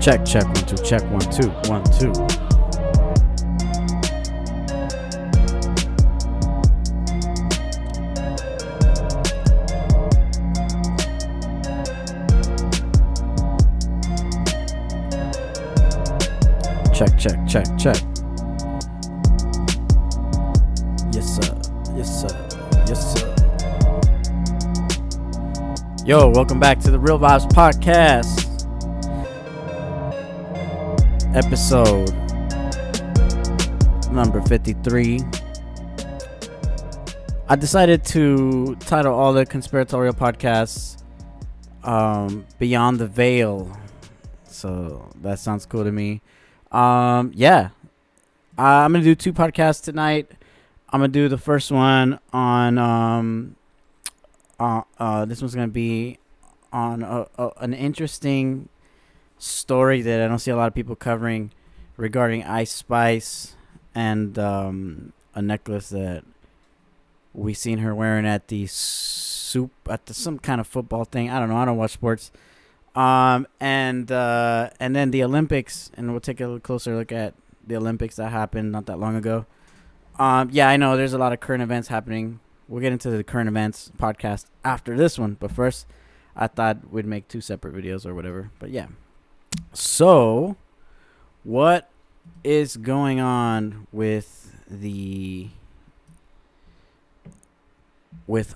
Check, check, 1, 2, check, 1, 2, 1, 2. Check, check, check, check. Yes, sir. Yes, sir. Yes, sir. Yo, welcome back to the Real Vibes Podcast. Episode number 53. I decided to title all the conspiratorial podcasts Beyond the Veil. So that sounds cool to me. Yeah. I'm going to do 2 podcasts tonight. I'm going to do the first one on this one's going to be on an interesting story that I don't see a lot of people covering regarding Ice Spice and a necklace that we seen her wearing at some kind of football thing. I don't know. I don't watch sports. And then the Olympics, and we'll take a closer look at the Olympics that happened not that long ago. Yeah, I know there's a lot of current events happening. We'll get into the current events podcast after this one, but first I thought we'd make 2 separate videos or whatever. But yeah. So, what is going on with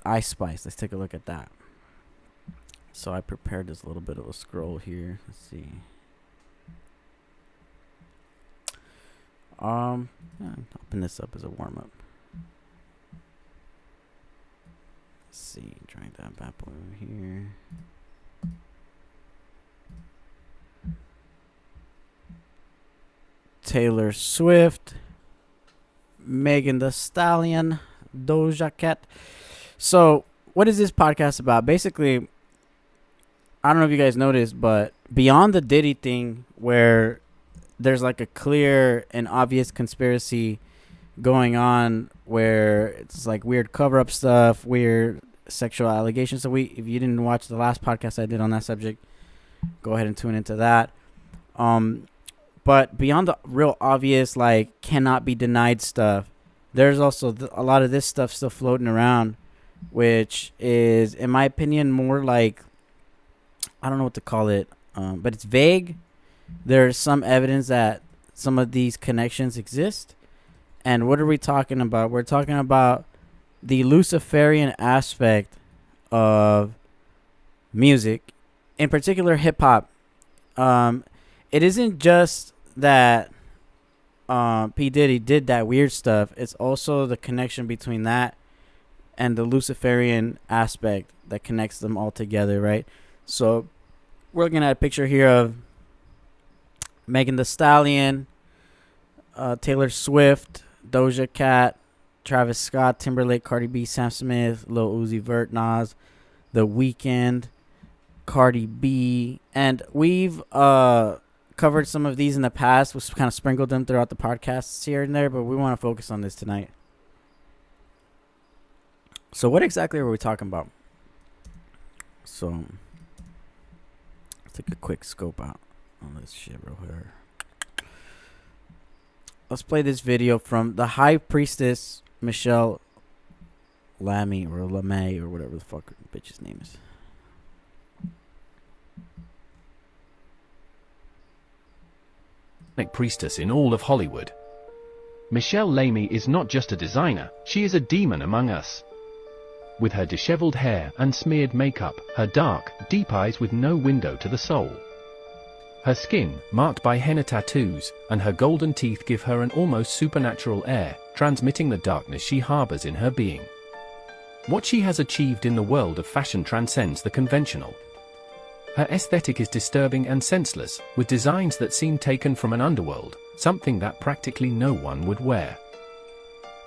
Ice Spice? Let's take a look at that. So I prepared this little bit of a scroll here. Let's see. I'll open this up as a warm up. Let's see, drag that bad boy over here. Taylor Swift, Megan Thee Stallion, Doja Cat. So, what is this podcast about? Basically, I don't know if you guys noticed, but beyond the Diddy thing, where there's like a clear and obvious conspiracy going on, where it's like weird cover-up stuff, weird sexual allegations. So if you didn't watch the last podcast I did on that subject, go ahead and tune into that. But beyond the real obvious, like, cannot be denied stuff, there's also a lot of this stuff still floating around, which is, in my opinion, more like, I don't know what to call it, but it's vague. There's some evidence that some of these connections exist. And what are we talking about? We're talking about the Luciferian aspect of music, in particular hip-hop. It isn't just that P. Diddy did that weird stuff. It's also the connection between that and the Luciferian aspect that connects them all together, right? So we're looking at a picture here of Megan Thee Stallion, Taylor Swift, Doja Cat, Travis Scott, Timberlake, Cardi B, Sam Smith, Lil Uzi Vert, Nas, The Weeknd, Cardi B, and we've covered some of these in the past. We've kind of sprinkled them throughout the podcasts here and there, but we want to focus on this tonight. So what exactly are we talking about? So let's take a quick scope out on this shit real here. Let's play this video from the High Priestess Michelle Lammy or LeMay or whatever the fuck her bitch's name is. Priestess in all of Hollywood. Michelle Lamey is not just a designer, she is a demon among us. With her disheveled hair and smeared makeup, her dark, deep eyes with no window to the soul. Her skin, marked by henna tattoos, and her golden teeth give her an almost supernatural air, transmitting the darkness she harbors in her being. What she has achieved in the world of fashion transcends the conventional. Her aesthetic is disturbing and senseless, with designs that seem taken from an underworld, something that practically no one would wear.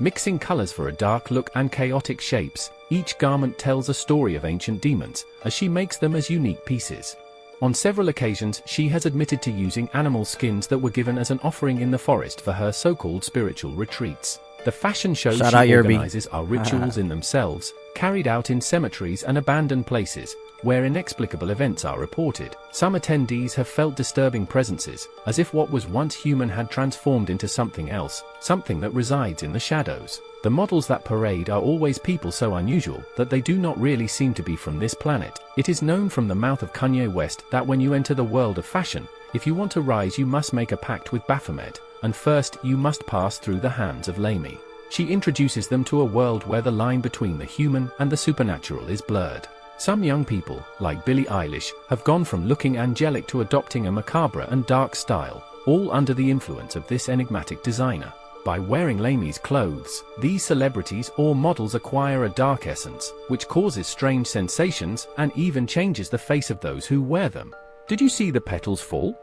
Mixing colors for a dark look and chaotic shapes, each garment tells a story of ancient demons, as she makes them as unique pieces. On several occasions, she has admitted to using animal skins that were given as an offering in the forest for her so-called spiritual retreats. The fashion shows she organizes are rituals in themselves, carried out in cemeteries and abandoned places, where inexplicable events are reported. Some attendees have felt disturbing presences, as if what was once human had transformed into something else, something that resides in the shadows. The models that parade are always people so unusual that they do not really seem to be from this planet. It is known from the mouth of Kanye West that when you enter the world of fashion, if you want to rise you must make a pact with Baphomet, and first you must pass through the hands of Lamey. She introduces them to a world where the line between the human and the supernatural is blurred. Some young people, like Billie Eilish, have gone from looking angelic to adopting a macabre and dark style, all under the influence of this enigmatic designer. By wearing Lamey's clothes, these celebrities or models acquire a dark essence, which causes strange sensations and even changes the face of those who wear them. Did you see the petals fall?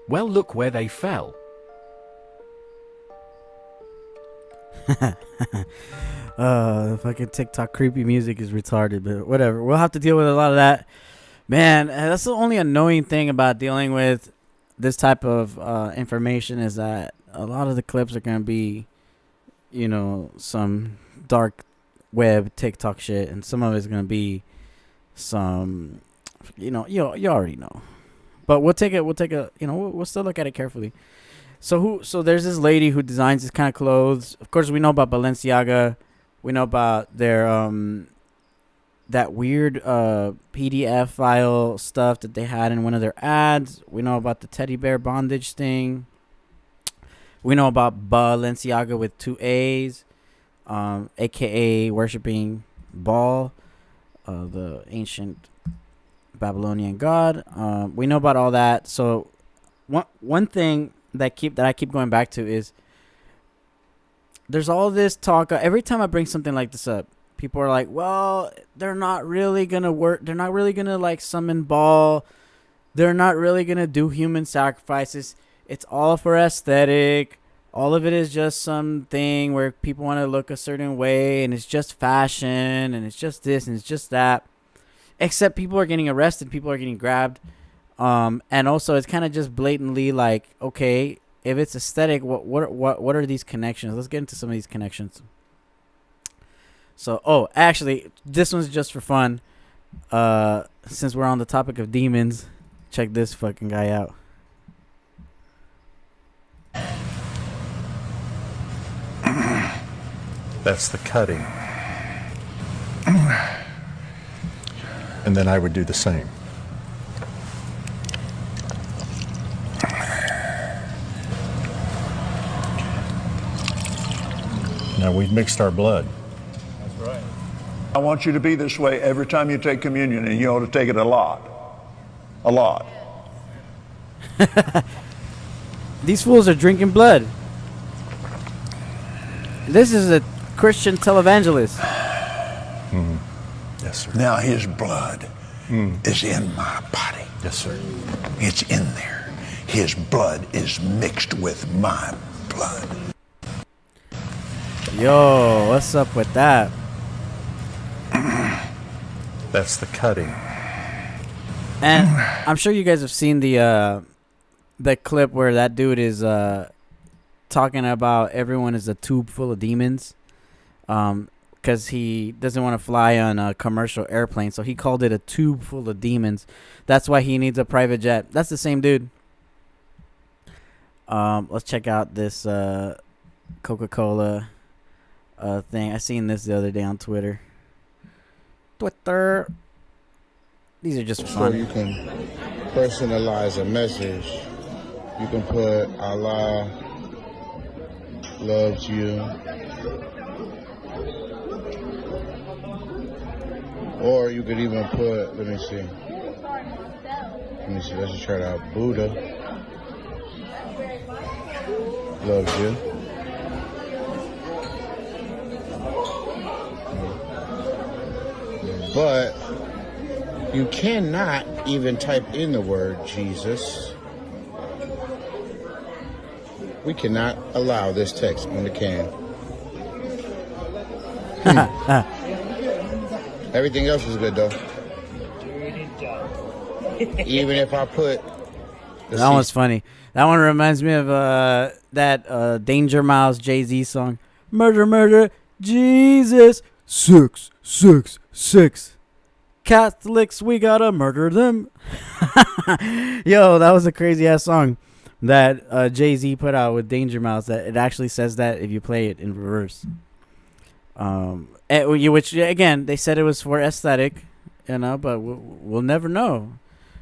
Well, look where they fell. The fucking TikTok creepy music is retarded, but whatever. We'll have to deal with a lot of that. Man, that's the only annoying thing about dealing with this type of information is that a lot of the clips are going to be, you know, some dark web TikTok shit, and some of it's going to be some, you already know. But we'll take a, we'll still look at it carefully. So there's this lady who designs this kind of clothes. Of course, we know about Balenciaga. We know about their that weird PDF file stuff that they had in one of their ads. We know about the teddy bear bondage thing. We know about Balenciaga with 2 A's, aka worshiping Baal, the ancient Babylonian god. We know about all that. So one thing that I keep going back to is there's all this talk. Every time I bring something like this up, people are like, well, they're not really gonna work. They're not really gonna like summon Baal. They're not really gonna do human sacrifices. It's all for aesthetic. All of it is just something where people want to look a certain way, and it's just fashion, and it's just this, and it's just that. Except people are getting arrested, people are getting grabbed, and also it's kind of just blatantly like, okay, if it's aesthetic, what are these connections? Let's get into some of these connections. So, actually, this one's just for fun. Since we're on the topic of demons, check this fucking guy out. That's the cutting. And then I would do the same. Now we've mixed our blood. That's right. I want you to be this way every time you take communion, and you ought to take it a lot. A lot. These fools are drinking blood. This is a Christian televangelist. Mm. Yes, sir. Now his blood is in my body. Yes, sir. It's in there. His blood is mixed with my blood. Yo, what's up with that? That's the cutting. And I'm sure you guys have seen the clip where that dude is talking about everyone is a tube full of demons. Because he doesn't want to fly on a commercial airplane, so he called it a tube full of demons. That's why he needs a private jet. That's the same dude. Let's check out this Coca-Cola thing. I seen this the other day on Twitter. These are just fun. So you can personalize a message. You can put Allah loves you. Or you could even put, let me see, let's just try it out. Buddha loves you. But you cannot even type in the word Jesus. We cannot allow this text on the can. Everything else is good though. Even if I put that one's funny. That one reminds me of that Danger Mouse Jay-Z song. Murder, murder, Jesus, 666. Catholics, we gotta murder them. Yo, that was a crazy ass song that Jay-Z put out with Danger Mouse. That it actually says that if you play it in reverse. Which again, they said it was for aesthetic, but we'll never know.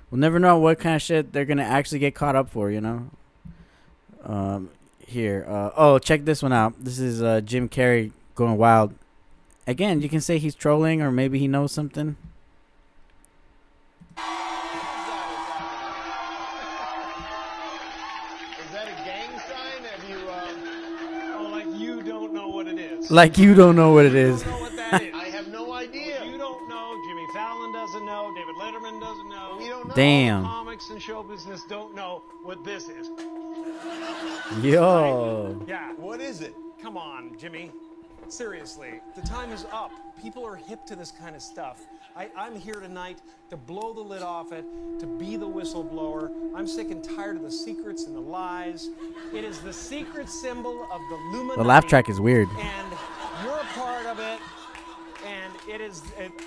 We'll never know what kind of shit they're gonna actually get caught up for, Here, check this one out. This is Jim Carrey going wild. Again, you can say he's trolling, or maybe he knows something. Like you don't know what it is. I don't know what that is. I have no idea. You don't know. Jimmy Fallon doesn't know. David Letterman doesn't know. We don't know. Damn. Comics and show business don't know what this is. Yo. Yeah. What is it? Come on, Jimmy. Seriously, the time is up. People are hip to this kind of stuff. I'm here tonight to blow the lid off it, to be the whistleblower. I'm sick and tired of the secrets and the lies. It is the secret symbol of the Illuminati. The laugh track is weird. And you're a part of it. And it is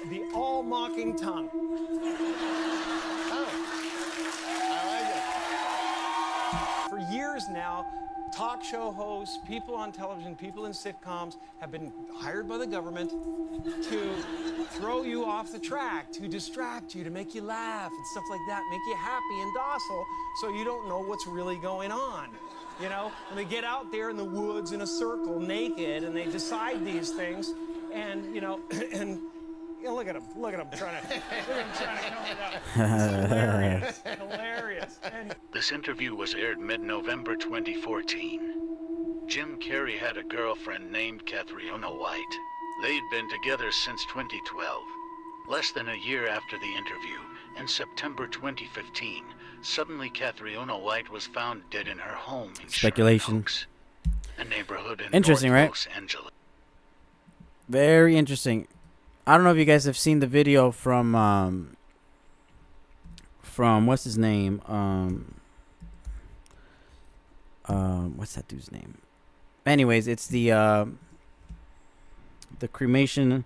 the all-mocking tongue. Oh, I like it. For years now, talk show hosts, people on television, people in sitcoms have been hired by the government to throw you off the track, to distract you, to make you laugh and stuff like that, make you happy and docile so you don't know what's really going on. And they get out there in the woods in a circle naked and they decide these things and, look at him trying to cover it up. It's hilarious. This interview was aired mid-November 2014. Jim Carrey had a girlfriend named Catriona White. They'd been together since 2012. Less than a year after the interview, in September 2015, suddenly Catriona White was found dead in her home in Speculation. Oaks, a neighborhood in Interesting, North right? Los Angeles. Very interesting. I don't know if you guys have seen the video from what's his name? What's that dude's name? Anyways, it's the cremation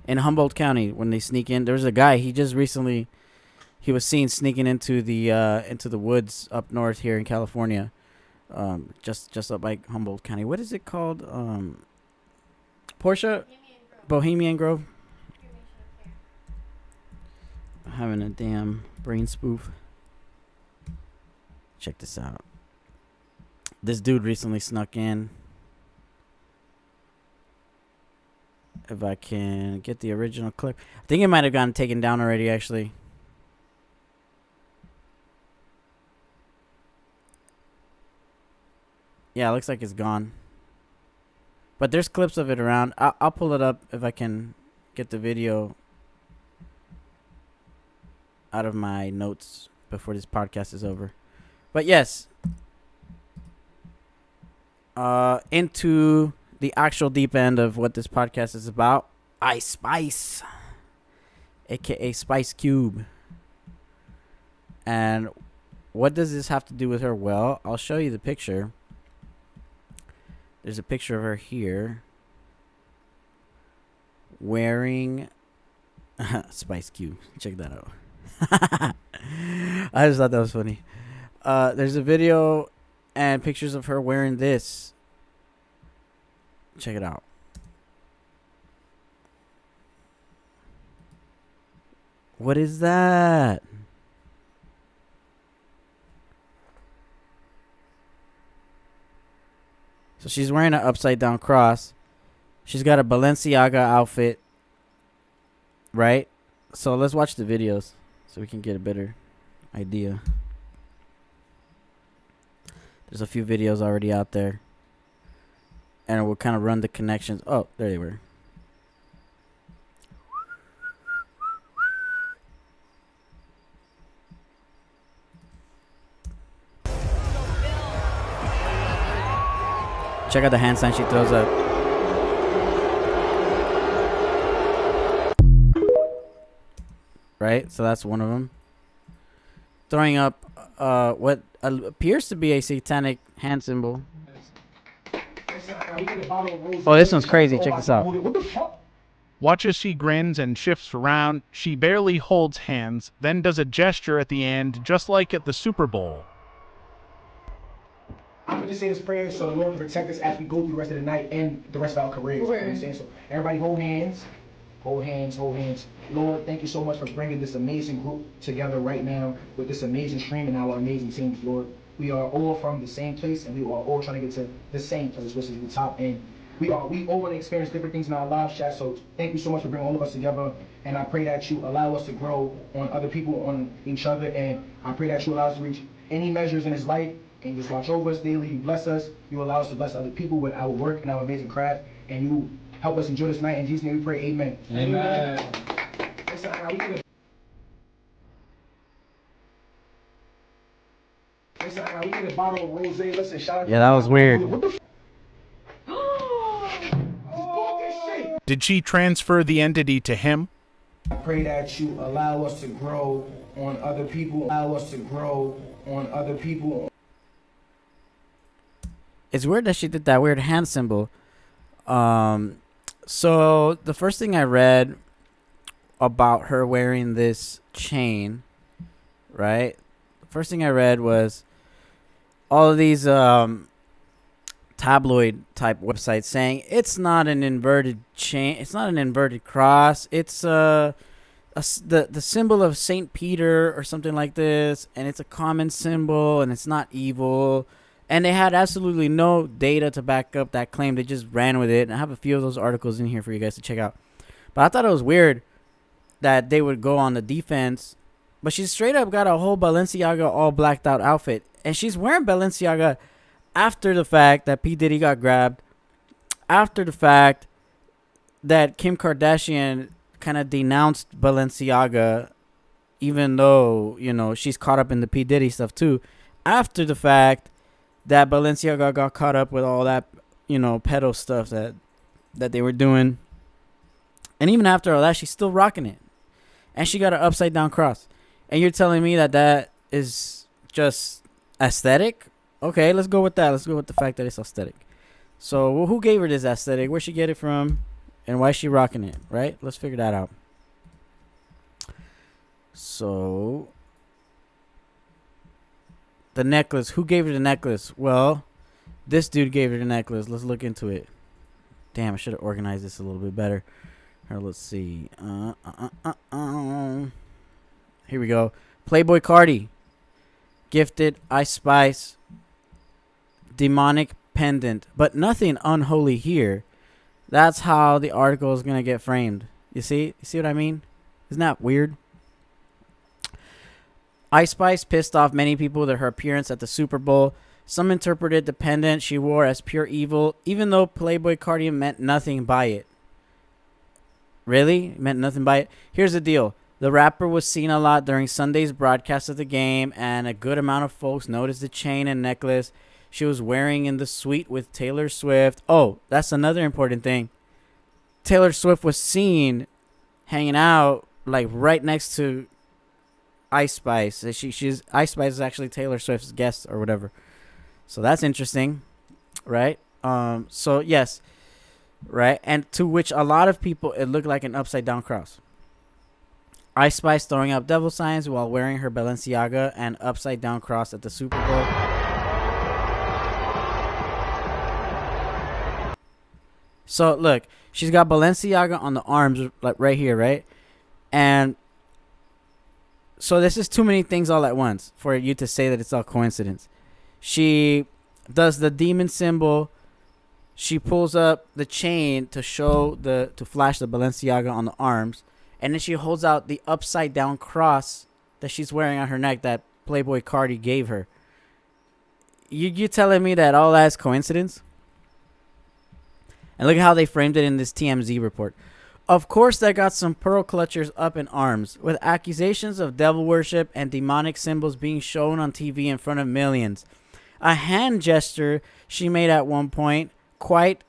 in Humboldt County when they sneak in. There's a guy, he was seen sneaking into the woods up north here in California. Just up by Humboldt County. What is it called? Portia? Bohemian Grove. I'm having a damn brain spoof. Check this out. This dude recently snuck in. If I can get the original clip. I think it might have gotten taken down already, actually. Yeah, it looks like it's gone. But there's clips of it around. I'll pull it up if I can get the video out of my notes before this podcast is over. But yes. Into the actual deep end of what this podcast is about. Ice Spice. A.k.a. Spice Cube. And what does this have to do with her? Well, I'll show you the picture. There's a picture of her here wearing Spice Cube. Check that out. I just thought that was funny. There's a video and pictures of her wearing this. Check it out. What is that? So she's wearing an upside down cross. She's got a Balenciaga outfit. Right? So let's watch the videos so we can get a better idea. There's a few videos already out there. And we'll kind of run the connections. Oh, there they were. Check out the hand sign she throws up. Right? So that's one of them. Throwing up what appears to be a satanic hand symbol. Oh, this one's crazy. Check this out. Watch as she grins and shifts around. She barely holds hands, then does a gesture at the end, just like at the Super Bowl. I'm gonna just say this prayer so the Lord can protect us as we go through the rest of the night and the rest of our careers. You know what I'm saying? So everybody hold hands. Hold hands, hold hands. Lord, thank you so much for bringing this amazing group together right now with this amazing stream and our amazing teams, Lord. We are all from the same place and we are all trying to get to the same place, which is the top end. We all want to experience different things in our lives, chat. So thank you so much for bringing all of us together. And I pray that you allow us to grow on other people, on each other. And I pray that you allow us to reach any measures in this life. And you just watch over us daily. You bless us. You allow us to bless other people with our work and our amazing craft. And you help us enjoy this night. In Jesus' name we pray. Amen. Amen. We get a bottle of rosé. Listen, shout out. Yeah, that was weird. What the Did she transfer the entity to him? I pray that you allow us to grow on other people. Allow us to grow on other people. It's weird that she did that weird hand symbol. So the first thing I read about her wearing this chain, right? The first thing I read was all of these tabloid type websites saying it's not an inverted chain, it's not an inverted cross, it's the symbol of Saint Peter or something like this, and it's a common symbol and it's not evil. And they had absolutely no data to back up that claim. They just ran with it. And I have a few of those articles in here for you guys to check out. But I thought it was weird that they would go on the defense. But she straight up got a whole Balenciaga all blacked out outfit. And she's wearing Balenciaga after the fact that P. Diddy got grabbed. After the fact that Kim Kardashian kind of denounced Balenciaga. Even though, you know, she's caught up in the P. Diddy stuff too. After the fact that Balenciaga got caught up with all that, you know, pedo stuff that they were doing. And even after all that, she's still rocking it. And she got an upside down cross. And you're telling me that that is just aesthetic? Okay, let's go with that. Let's go with the fact that it's aesthetic. So who gave her this aesthetic? Where'd she get it from? And why is she rocking it, right? Let's figure that out. So the necklace. Who gave her the necklace? Well, this dude gave her the necklace. Let's look into it. Damn, I should have organized this a little bit better. Here, let's see. Here we go. Playboy Cardi. Gifted Ice Spice. Demonic pendant. But nothing unholy here. That's how the article is going to get framed. You see? You see what I mean? Isn't that weird? Ice Spice pissed off many people with her appearance at the Super Bowl. Some interpreted the pendant she wore as pure evil, even though Playboy Cardi meant nothing by it. Really? Meant nothing by it? Here's the deal. The rapper was seen a lot during Sunday's broadcast of the game, and a good amount of folks noticed the chain and necklace she was wearing in the suite with Taylor Swift. Oh, that's another important thing. Taylor Swift was seen hanging out like right next to Ice Spice. She's Ice Spice is actually Taylor Swift's guest or whatever. So that's interesting, right? So yes, right, and to which a lot of people it looked like an upside down cross. Ice Spice throwing up devil signs while wearing her Balenciaga and upside down cross at the Super Bowl. So look, she's got Balenciaga on the arms, like right here, right? And so this is too many things all at once for you to say that it's all coincidence. She does the demon symbol. She pulls up the chain to flash the Balenciaga on the arms. And then she holds out the upside down cross that she's wearing on her neck that Playboy Cardi gave her. You telling me that all that's coincidence? And look at how they framed it in this TMZ report. Of course, that got some pearl clutchers up in arms, with accusations of devil worship and demonic symbols being shown on TV in front of millions. A hand gesture she made at one point, quite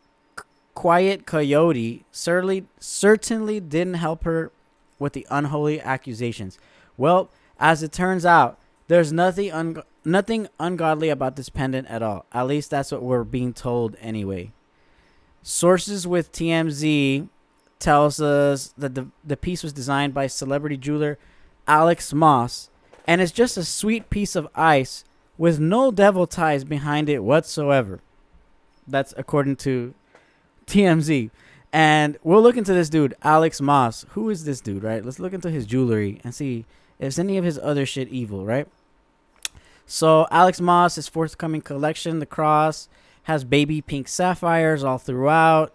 quiet coyote, certainly didn't help her with the unholy accusations. Well, as it turns out, There's nothing ungodly about this pendant at all. At least that's what we're being told anyway. Sources with TMZ tells us that the piece was designed by celebrity jeweler Alex Moss, and it's just a sweet piece of ice with no devil ties behind it whatsoever. That's according to TMZ. And we'll look into this dude, Alex Moss. Who is this dude, right? Let's look into his jewelry and see if any of his other shit evil, right? So Alex Moss, his forthcoming collection, the cross, has baby pink sapphires all throughout.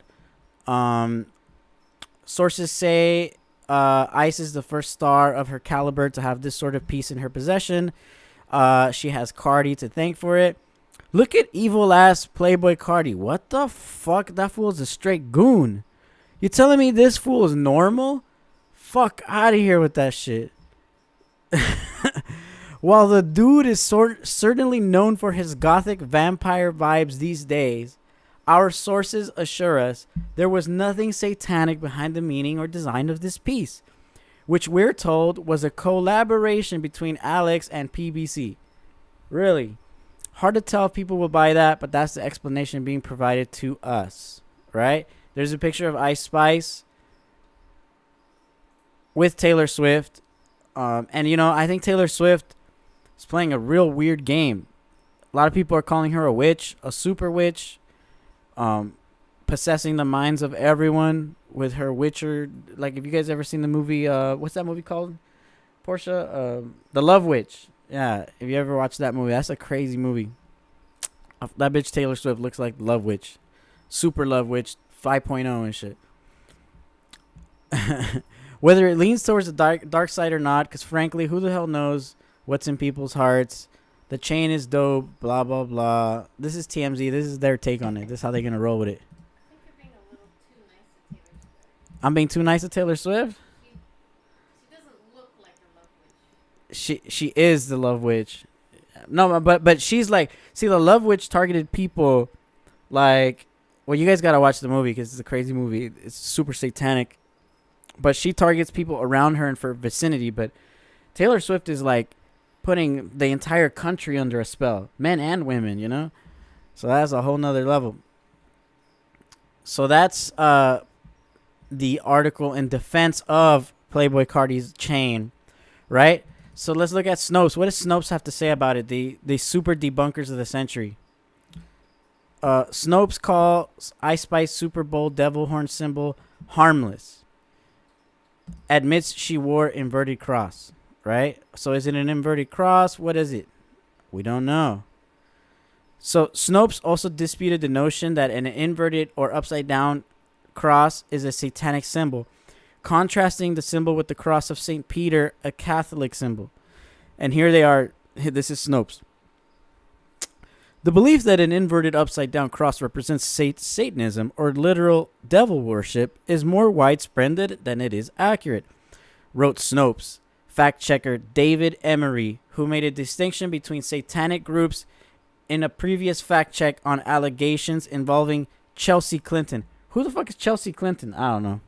Sources say Ice is the first star of her caliber to have this sort of piece in her possession. She has Cardi to thank for it. Look at evil ass Playboy Cardi. What the fuck? That fool's a straight goon. You telling me this fool is normal? Fuck out of here with that shit. While the dude is certainly known for his gothic vampire vibes these days, our sources assure us there was nothing satanic behind the meaning or design of this piece, which we're told was a collaboration between Alex and PBC. Really? Hard to tell if people will buy that, but that's the explanation being provided to us, right? There's a picture of Ice Spice with Taylor Swift. And, you know, I think Taylor Swift is playing a real weird game. A lot of people are calling her a witch, a super witch, possessing the minds of everyone with her Witcher. Like, have you guys ever seen the movie, what's that movie called, Portia? The Love Witch. Yeah, if you ever watched that movie, that's a crazy movie. That bitch Taylor Swift looks like Love Witch. Super Love Witch 5.0 and shit. Whether it leans towards the dark side or not, because frankly, who the hell knows what's in people's hearts. The chain is dope, blah, blah, blah. This is TMZ. This is their take on it. This is how they're going to roll with it. I'm being too nice to Taylor Swift? She is the Love Witch. No, but she's like, see, the Love Witch targeted people like, well, you guys gotta watch the movie because it's a crazy movie. It's super satanic, but she targets people around her and for vicinity. But Taylor Swift is like putting the entire country under a spell, men and women, you know. So that's a whole nother level. So that's the article in defense of Playboy Cardi's chain, right? So let's look at Snopes. What does Snopes have to say about it? The super debunkers of the century. Snopes calls Ice Spice Super Bowl devil horn symbol harmless. Admits she wore inverted cross, right? So is it an inverted cross? What is it? We don't know. So Snopes also disputed the notion that an inverted or upside down cross is a satanic symbol, contrasting the symbol with the cross of St. Peter, a Catholic symbol. And here they are. This is Snopes. The belief that an inverted upside-down cross represents Satanism or literal devil worship is more widespread than it is accurate, wrote Snopes fact-checker David Emery, who made a distinction between satanic groups in a previous fact-check on allegations involving Chelsea Clinton. Who the fuck is Chelsea Clinton? I don't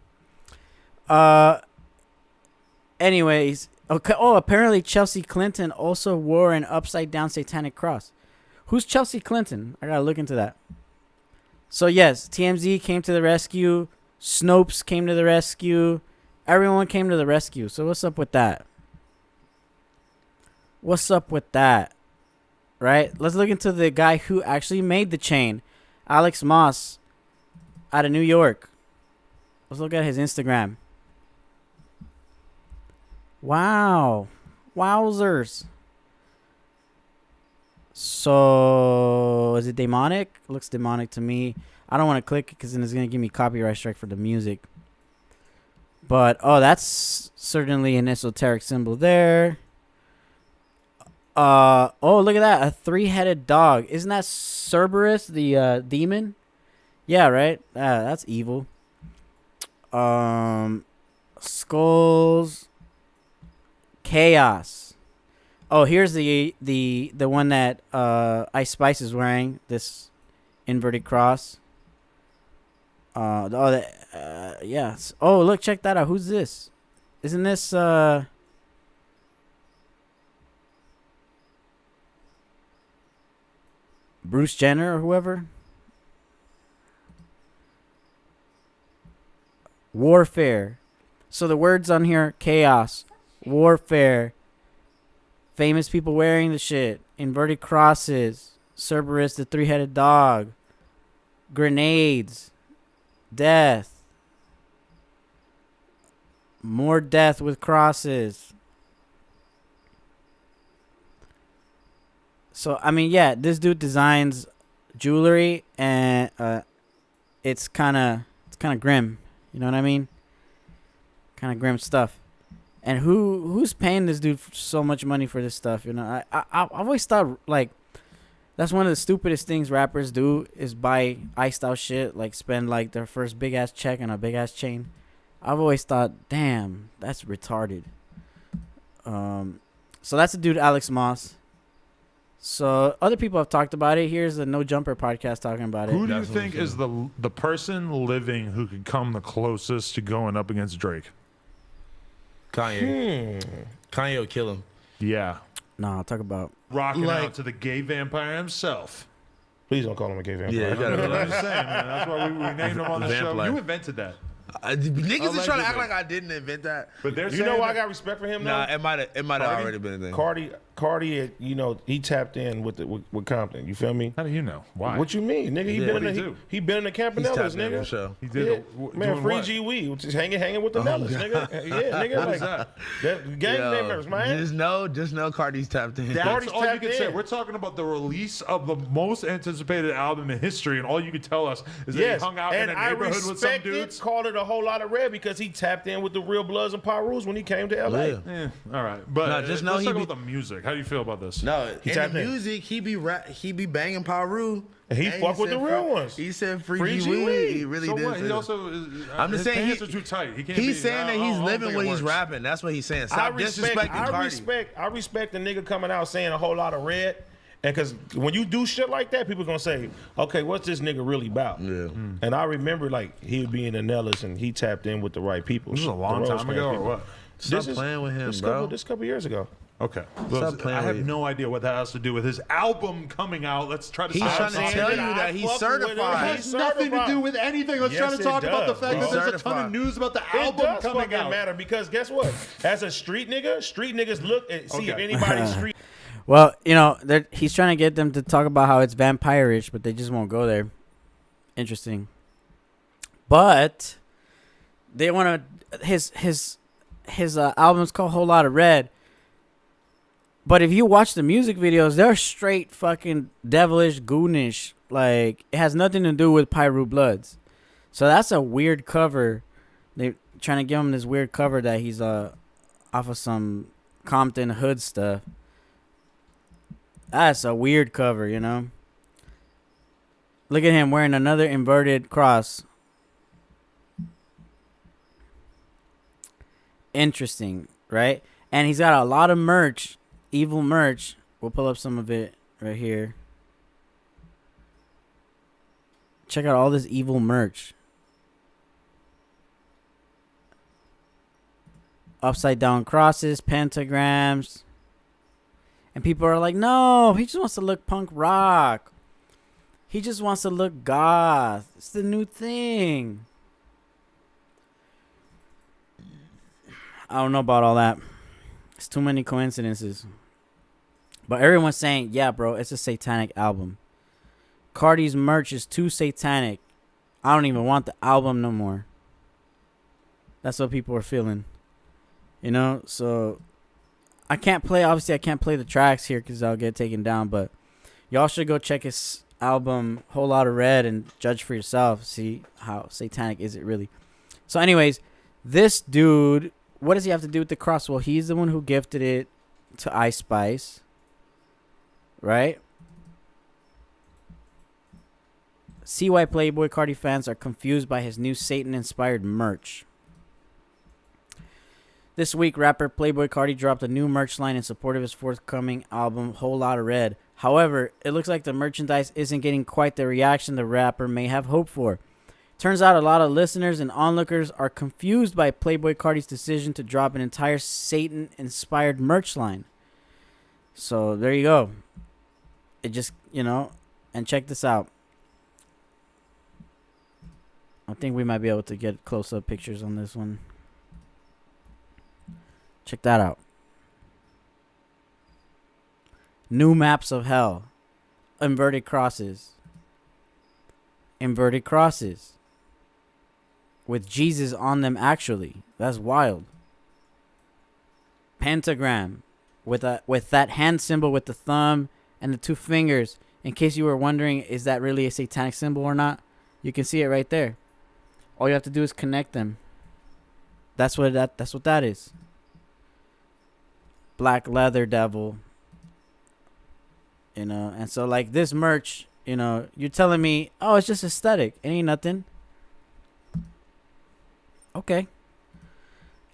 know. Anyways, okay. Oh, apparently Chelsea Clinton also wore an upside-down satanic cross. Who's Chelsea Clinton? I gotta look into that. So yes, TMZ came to the rescue. Snopes came to the rescue. Everyone came to the rescue. So what's up with that? What's up with that? Right? Let's look into the guy who actually made the chain. Alex Moss out of New York. Let's look at his Instagram. Wow. Wowzers. So, is it demonic? Looks demonic to me. I don't want to click it because then it's going to give me copyright strike for the music. But, oh, that's certainly an esoteric symbol there. Oh, look at that. A 3-headed dog. Isn't that Cerberus, the demon? Yeah, right? That's evil. Skulls. Chaos. Oh, here's the one that Ice Spice is wearing. This inverted cross. Yes. Oh, look, check that out. Who's this? Isn't this Bruce Jenner or whoever. Warfare. So the words on here: chaos, warfare, famous people wearing the shit, inverted crosses, Cerberus the three-headed dog, grenades, death, more death with crosses. So I mean, yeah, this dude designs jewelry, and it's kind of grim. You know what I mean? Kind of grim stuff. And who's paying this dude so much money for this stuff? You know, I've always thought like that's one of the stupidest things rappers do is buy iced out shit, like spend like their first big ass check on a big ass chain. I've always thought, damn, that's retarded. So that's the dude Alex Moss. So other people have talked about it. Here's the No Jumper podcast talking about it. Who do you think is the person living who could come the closest to going up against Drake? Kanye. Kanye will kill him. Yeah. Nah, talk about rocking out to the gay vampire himself. Please don't call him a gay vampire. Yeah, you gotta I'm just saying, man. That's why we named him on the show. Vampire. You invented that. Niggas is trying to act like I didn't invent that. But they're You saying know why I that- got respect for him though? Nah, it might have already been a thing. Cardi, you know, he tapped in with Compton. You feel me? How do you know? Why? What you mean, nigga? He Yeah, been what'd in he the do? he been in the Campanellas, nigga. For sure. He did. Yeah. Man, doing free what? G Wee, which is hanging with the Nellas, nigga. Yeah, nigga. What like is that? that gang Yo, members, man. Just know Cardi's tapped in. That's Cardi's all you tapped can say. in. We're talking about the release of the most anticipated album in history, and all you can tell us is that Yes, he hung out and in a I neighborhood with some respect dudes. it. Called it a whole lot of red because he tapped in with the real Bloods and Pyrus when he came to LA. Yeah. Yeah, all right. But No, just know let's he talk be- about the music. How do you feel about this? No, in tapped the in. music, he be banging Paru. And he fuck with said the real free- ones. He said free Free G G Wee. Wee. He really So did. what? say He that. also is, I'm just his saying pants are too tight. He can't. He's be, saying that I he's don't living think when it he's works. rapping. That's what he's saying. Stop disrespecting Cardi. I respect the nigga coming out saying a whole lot of red. And because when you do shit like that, people gonna say, okay, what's this nigga really about? Yeah. And I remember like he would be in the Nellis and he tapped in with the right people. This is a long The time Rose ago, Fans or people. what? Stop playing with him, bro. This couple years ago. Okay. Stop playing I have with you. no idea what that has to do with his album coming out. Let's try to. He's solve trying to something. tell you I that he's fuck with him. certified. It has nothing to do with anything. Let's try Yes, to talk it about the does, fact bro. that there's a ton Certified. of news about the It album does coming fucking out. matter because guess what? As a street niggas look and see if Okay. anybody's street. Well, you know, he's trying to get them to talk about how it's vampire-ish, but they just won't go there. Interesting. But they want to. His album's called Whole Lot of Red. But if you watch the music videos, they're straight fucking devilish, goonish. Like, it has nothing to do with Pyru Bloods. So that's a weird cover. They're trying to give him this weird cover that he's off of some Compton hood stuff. That's a weird cover, you know? Look at him wearing another inverted cross. Interesting, right? And he's got a lot of merch, evil merch. We'll pull up some of it right here. Check out all this evil merch. Upside down crosses, pentagrams. And people are like, no, he just wants to look punk rock. He just wants to look goth. It's the new thing. I don't know about all that. It's too many coincidences. But everyone's saying, yeah, bro, it's a satanic album. Cardi's merch is too satanic. I don't even want the album no more. That's what people are feeling. You know, so I can't play the tracks here because I'll get taken down. But y'all should go check his album, Whole Lot of Red, and judge for yourself. See how satanic is it really. So anyways, this dude, what does he have to do with the cross? Well, he's the one who gifted it to Ice Spice. Right? See why Playboy Cardi fans are confused by his new Satan-inspired merch. This week, rapper Playboy Cardi dropped a new merch line in support of his forthcoming album, Whole Lot of Red. However, it looks like the merchandise isn't getting quite the reaction the rapper may have hoped for. Turns out a lot of listeners and onlookers are confused by Playboy Cardi's decision to drop an entire Satan-inspired merch line. So, there you go. It just, you know, And check this out. I think we might be able to get close-up pictures on this one. Check that out. New maps of hell. Inverted crosses. Inverted crosses. With Jesus on them actually. That's wild. Pentagram. With that hand symbol with the thumb and the 2 fingers. In case you were wondering, is that really a satanic symbol or not? You can see it right there. All you have to do is connect them. That's what that is. Black leather devil. You know, and so like this merch, you know, you're telling me, oh, it's just aesthetic. It ain't nothing. Okay.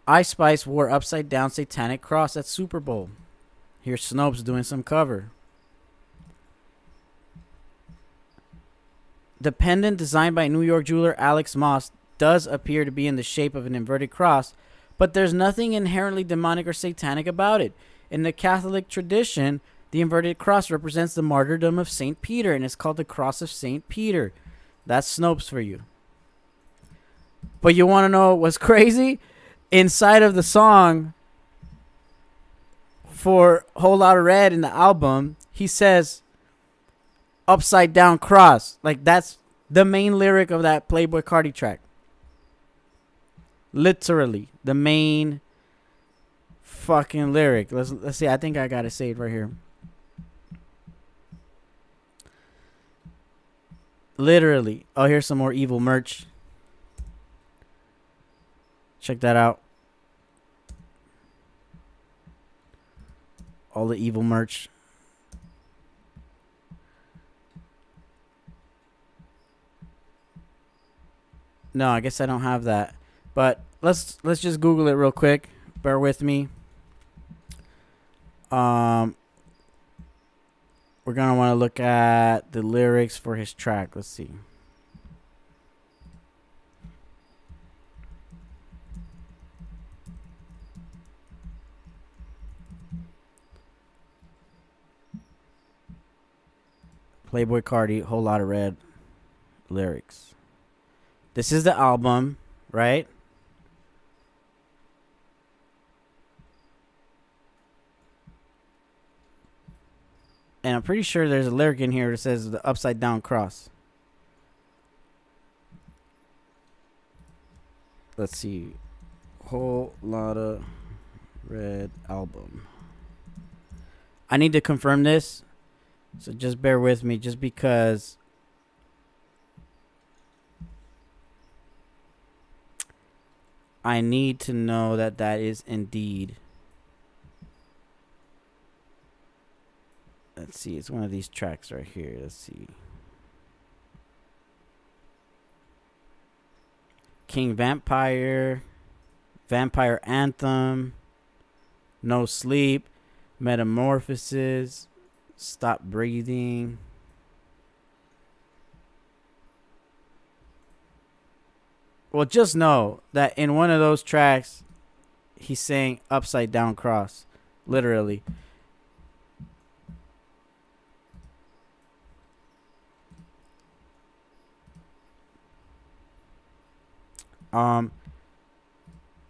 Ice Spice wore upside down satanic cross at Super Bowl. Here's Snopes doing some cover. The pendant designed by New York jeweler Alex Moss does appear to be in the shape of an inverted cross, but there's nothing inherently demonic or satanic about it. In the Catholic tradition, the inverted cross represents the martyrdom of St. Peter, and it's called the Cross of St. Peter. That's Snopes for you. But you want to know what's crazy? Inside of the song for Whole Lotta Red in the album, he says upside down cross. Like, that's the main lyric of that Playboi Carti track. Literally the main fucking lyric. Let's see. I think I got it saved right here. Literally. Oh, here's some more evil merch. Check that out. All the evil merch. No, I guess I don't have that. But let's just Google it real quick. Bear with me. We're gonna want to look at the lyrics for his track. Let's see. Playboi Carti, Whole Lotta Red lyrics. This is the album, right? And I'm pretty sure there's a lyric in here that says the upside down cross. Let's see. Whole Lotta Red album. I need to confirm this. So just bear with me, just because I need to know that that is indeed. Let's see, it's one of these tracks right here. Let's see. King Vampire, Vampire Anthem, No Sleep, Metamorphosis, Stop Breathing. Well, just know that in one of those tracks, he's saying upside down cross. Literally.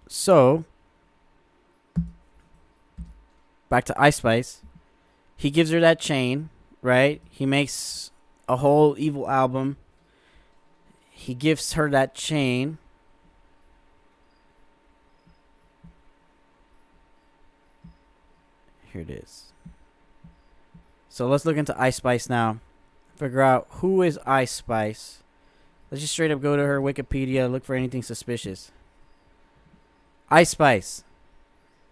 So back to Ice Spice. He gives her that chain, right? He makes a whole evil album. He gives her that chain. Here it is. So let's look into Ice Spice now. Figure out who is Ice Spice. Let's just straight up go to her Wikipedia, look for anything suspicious. Ice Spice.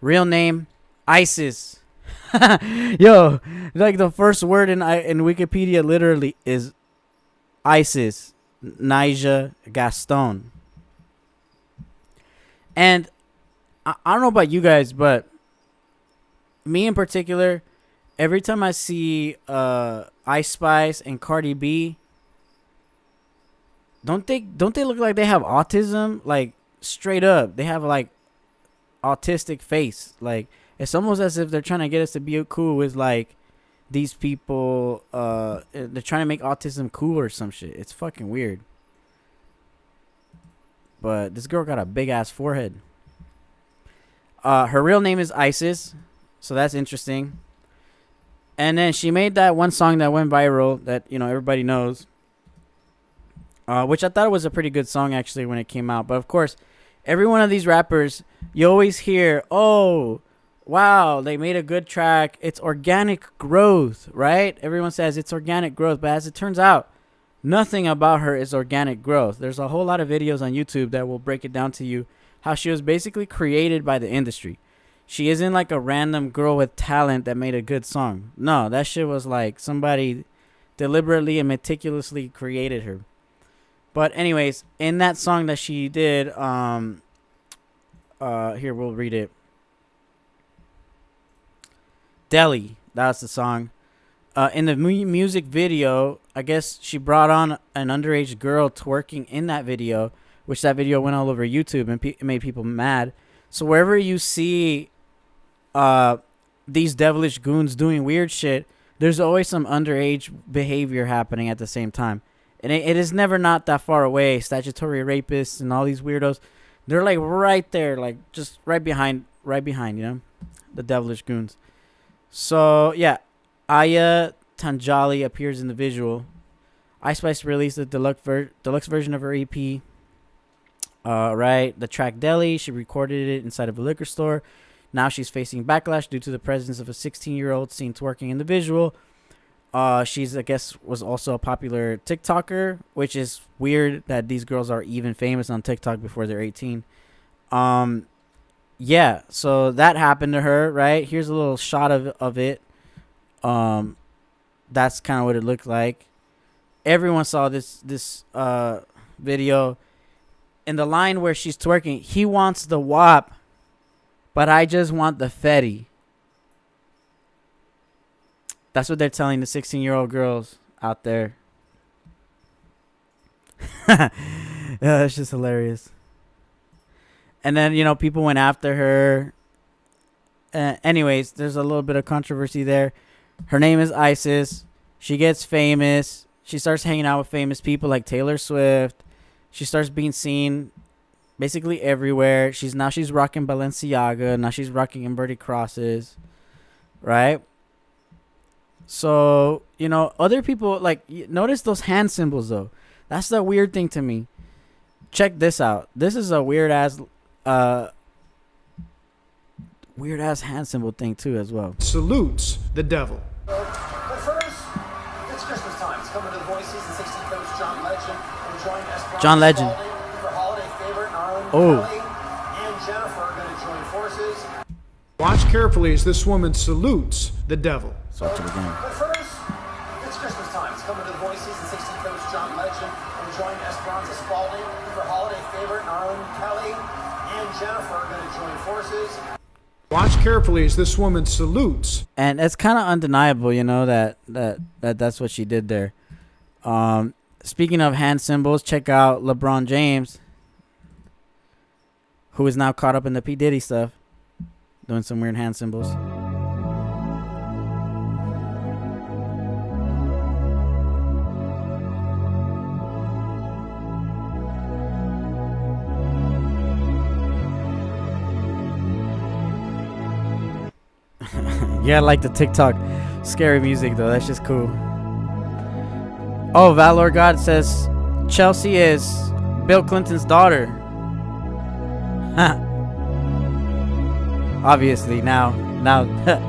Real name, Isis. Yo, like the first word in Wikipedia literally is Isis. Nija Gaston. And I don't know about you guys, but me in particular, every time I see Ice Spice and Cardi B, don't they look like they have autism? Like, straight up, they have like autistic face. Like, it's almost as if they're trying to get us to be cool with like these people, they're trying to make autism cool or some shit. It's fucking weird. But this girl got a big ass forehead. Her real name is Isis, so that's interesting. And then she made that one song that went viral that, you know, everybody knows. Which I thought was a pretty good song actually when it came out. But of course, every one of these rappers, you always hear, oh, wow, they made a good track. It's organic growth, right? Everyone says it's organic growth. But as it turns out, nothing about her is organic growth. There's a whole lot of videos on YouTube that will break it down to you how she was basically created by the industry. She isn't like a random girl with talent that made a good song. No, that shit was like somebody deliberately and meticulously created her. But anyways, in that song that she did, here, we'll read it. Delhi, that's the song. In the music video, I guess she brought on an underage girl twerking in that video, which that video went all over YouTube and it made people mad. So wherever you see these devilish goons doing weird shit, there's always some underage behavior happening at the same time. And it is never not that far away. Statutory rapists and all these weirdos, they're like right there, like just right behind, you know, the devilish goons. So yeah, Aya Tanjali appears in the visual. Ice Spice released the deluxe version of her EP. Right, the track Delhi, she recorded it inside of a liquor store. Now she's facing backlash due to the presence of a 16-year-old seen twerking in the visual. She's, I guess, was also a popular TikToker, which is weird that these girls are even famous on TikTok before they're 18. Yeah, so that happened to her, right? Here's a little shot of it. That's kind of what it looked like. Everyone saw this video. In the line where she's twerking, he wants the WAP, but I just want the Fetty. That's what they're telling the 16-year-old girls out there. Yeah, it's just hilarious. And then, you know, people went after her. Anyways, there's a little bit of controversy there. Her name is Isis. She gets famous. She starts hanging out with famous people like Taylor Swift. She starts being seen basically everywhere. She's rocking Balenciaga. Now she's rocking inverted crosses. Right? So, you know, other people, like, notice those hand symbols, though. That's the weird thing to me. Check this out. This is a weird-ass hand symbol thing, too, as well. Salutes the devil. But first, it's Christmas time. It's coming to the Voices and 60 Coach John Legend. Enjoying Esperanza John Legend. For holiday favorite, our own Oh. Kelly and Jennifer are going to join forces. Watch carefully as this woman salutes the devil. So watch it again. But first, it's Christmas time. It's coming to the Voices and 60 Coach John Legend. Enjoying Esperanza Spalding for holiday favorite, our own Kelly and Jennifer are going to join forces. Watch carefully as this woman salutes. And it's kind of undeniable, you know, that's what she did there. Speaking of hand symbols, check out LeBron James, who is now caught up in the P. Diddy stuff, doing some weird hand symbols. Yeah, I like the TikTok scary music, though. That's just cool. Oh, Valor God says Chelsea is Bill Clinton's daughter. Obviously, now,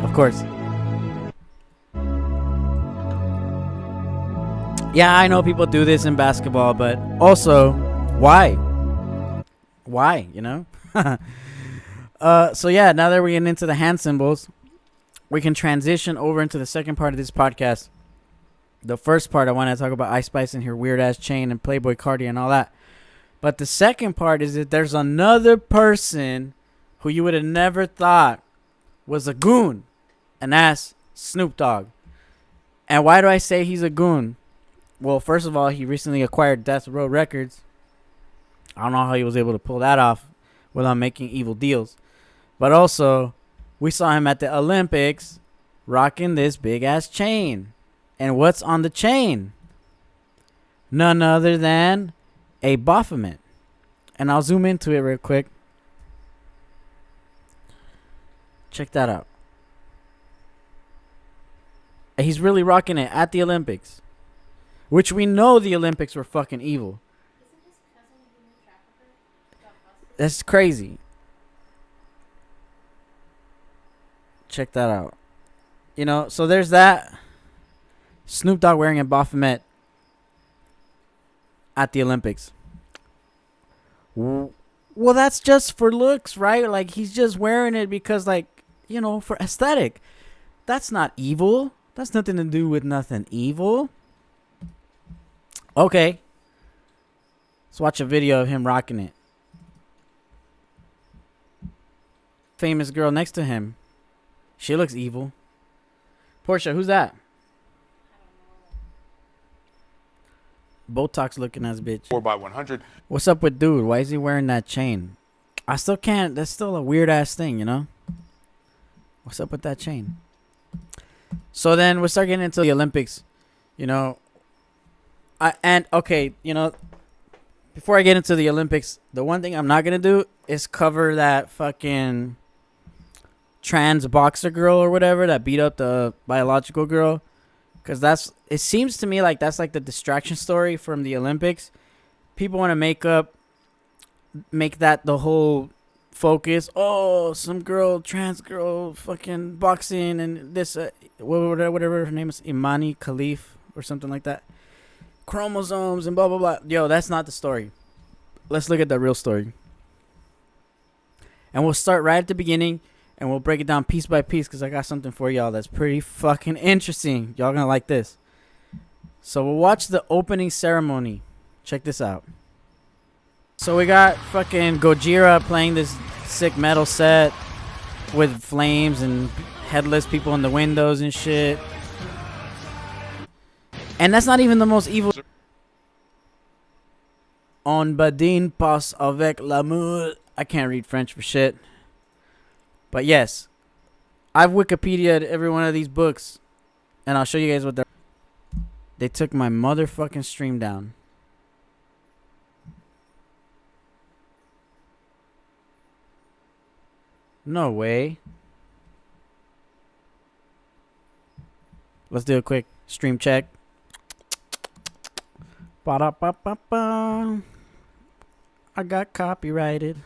of course. Yeah, I know people do this in basketball, but also, why? Why, you know? So yeah, now that we're getting into the hand symbols, we can transition over into the second part of this podcast. The first part, I want to talk about Ice Spice and her weird-ass chain and Playboy Cardi and all that. But the second part is that there's another person who you would have never thought was a goon, and that's Snoop Dogg. And why do I say he's a goon? Well, first of all, he recently acquired Death Row Records. I don't know how he was able to pull that off without making evil deals. But also, we saw him at the Olympics rocking this big ass chain. And what's on the chain? None other than a Baphomet. And I'll zoom into it real quick. Check that out. And he's really rocking it at the Olympics. Which we know the Olympics were fucking evil. That's crazy. Check that out. You know, so there's that. Snoop Dogg wearing a Baphomet at the Olympics. Well, that's just for looks, right? Like, he's just wearing it because, like, you know, for aesthetic. That's not evil. That's nothing to do with nothing evil. Okay. Let's watch a video of him rocking it. Famous girl next to him. She looks evil. Portia, who's that? Botox looking ass bitch. 4x100. What's up with dude? Why is he wearing that chain? I still can't. That's still a weird ass thing, you know? What's up with that chain? So then we'll start getting into the Olympics, you know. Okay, you know, before I get into the Olympics, the one thing I'm not going to do is cover that fucking trans boxer girl or whatever that beat up the biological girl. Because it seems to me like that's like the distraction story from the Olympics. People want to make that the whole focus. Oh, some girl, trans girl, fucking boxing and this, whatever her name is, Imani Khalif or something like that. Chromosomes and blah, blah, blah. Yo, that's not the story. Let's look at the real story. And we'll start right at the beginning. And we'll break it down piece by piece because I got something for y'all that's pretty fucking interesting. Y'all gonna like this. So we'll watch the opening ceremony. Check this out. So we got fucking Gojira playing this sick metal set with flames and headless people in the windows and shit. And that's not even the most evil. On badin passe avec l'amour. I can't read French for shit. But yes, I've Wikipedia'd every one of these books, and I'll show you guys what they're. They took my motherfucking stream down. No way. Let's do a quick stream check. Ba-da-ba-ba-ba. I got copyrighted.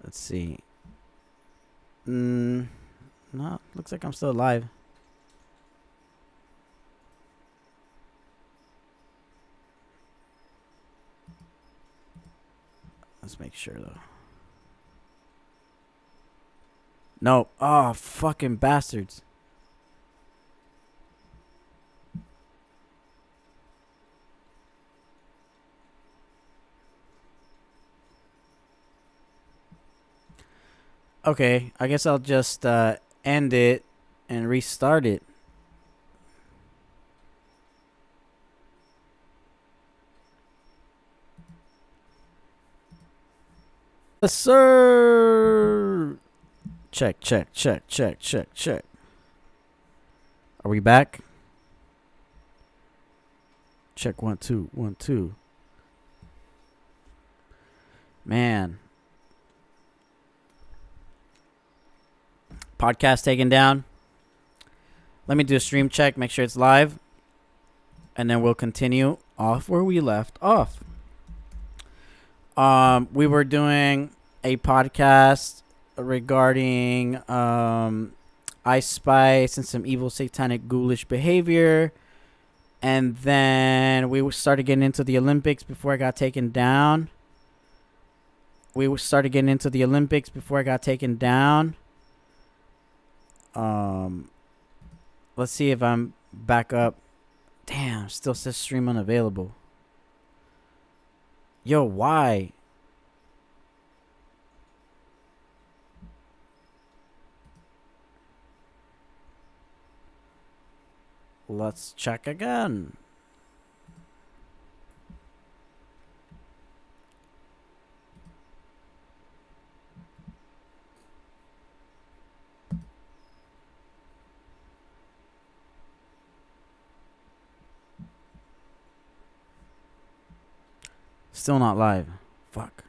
Let's see. No, looks like I'm still alive. Let's make sure though. No. Oh, fucking bastards. Okay, I guess I'll just end it and restart it. Yes, sir. Check, check, check, check, check, check. Are we back? Check 1 2 1 2. Man. Podcast taken down. Let me do a stream check, make sure it's live. And then we'll continue off where we left off. We were doing a podcast regarding Ice Spice and some evil satanic ghoulish behavior. And then we started getting into the Olympics before I got taken down. Let's see if I'm back up. Damn, still says stream unavailable. Yo, why? Let's check again. Still not live. Fuck.